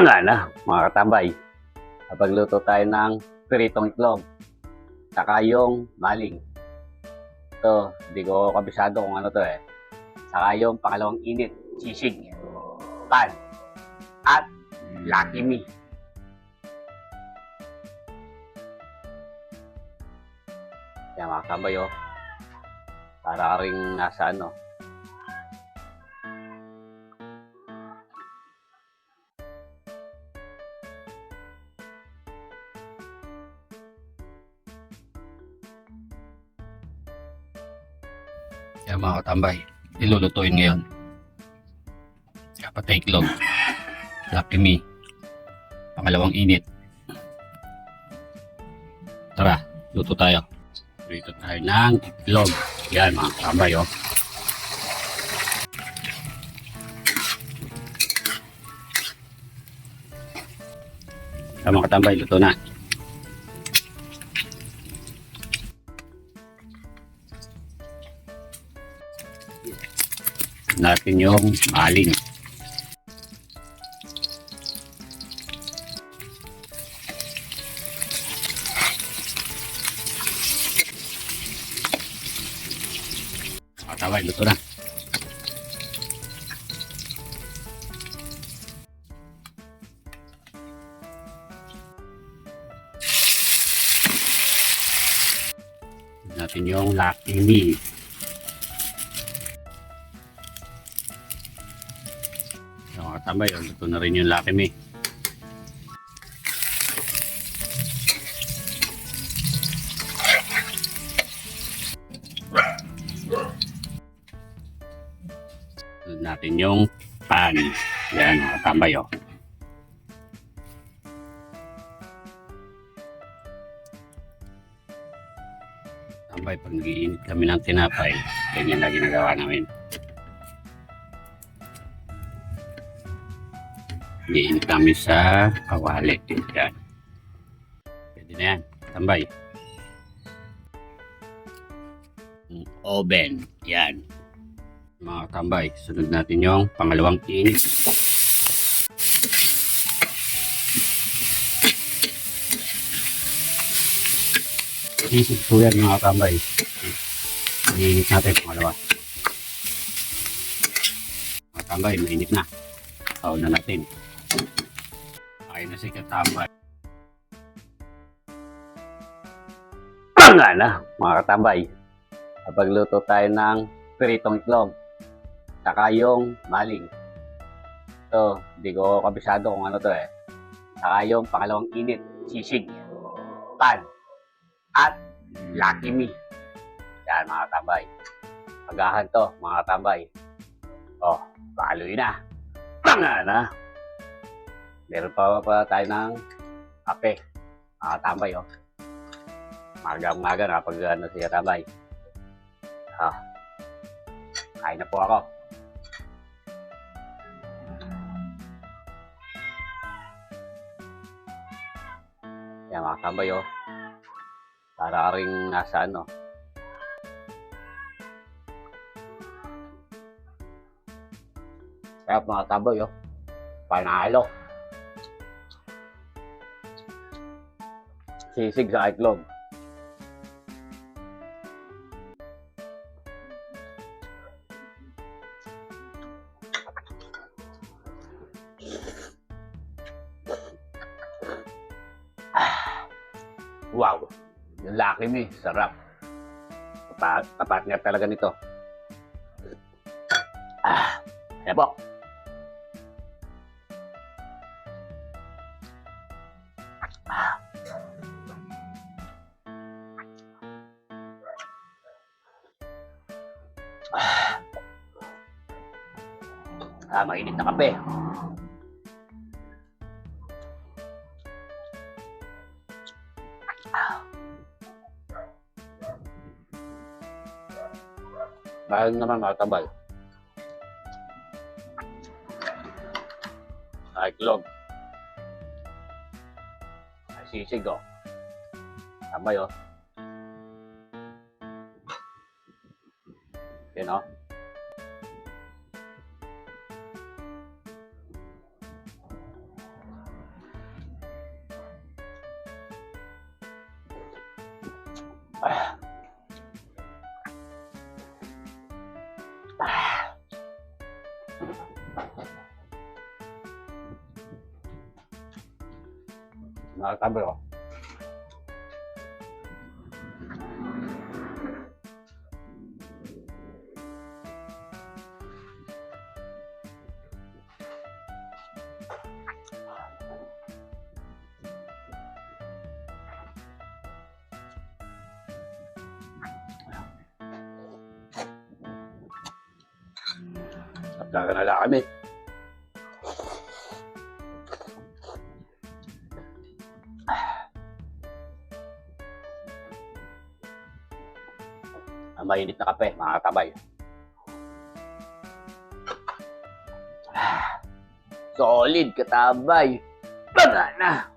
Nga na, mga katambay. Kapagluto tayo ng piritong itlog. Saka yung maling. Ito, hindi ko kabisado kung ano to eh. Saka yung pangalawang init, sisig, pan, at Lucky Me. Yan mga katambay oh. Para ka rin nasa ano. Kaya mga katambay, ilulutuin ngayon. Kapatay itlog, Lucky Me, pangalawang init. Tara, luto tayo. Luto tayo ng itlog. Yan mga katambay oh. Yan mga katambay, luto na. Natin yung maling. Tawag, luto na. Natin yung Lucky Me. Mga katambay, luto na rin yung Lucky Me. Sunod natin yung pan. Yan mga katambay oh. Tambay, pag nag-iinit kami ng tinapay, ganyan na ginagawa namin. Nag-iinit kami sa kawali. Yan. Pwede na yan. Tambay. Oven. Yan. Mga tambay, sunod natin yung pangalawang init. Isip po yan mga tambay. Iinit natin pangalawa. Mga tambay, mainit na. Tawag na natin. Kain na si katambay. Nga na, mga katambay. Kapagluto tayo ng piritong itlog. Saka yung maling. Ito, hindi ko kabisado kung ano to eh. Saka yung pangalawang init, sisig, pan, at Lucky Me. Yan mga katambay. Agahan to mga katambay. Oh, paloy na. Nga na. Meron pa tayo ng kape. Mga katambay oh. Maga-maga na pag ano siya katambay. Kain na po ako. Yan mga katambay oh. Para ka rin nasa ano. Kaya mga katambay oh. Panalo. Sisig sa itlog. Wow! Yung Lucky Me, sarap. Tapat nga talaga nito. Ayan po. Mainit na kape. Dahil naman mga katambay. Itlog. Sisig oh. Tambay oh. Yan oh. Nakatabi ko. Tapos na lang kami. Ang mainit na kape, mga katabay. Solid katabay. Banana.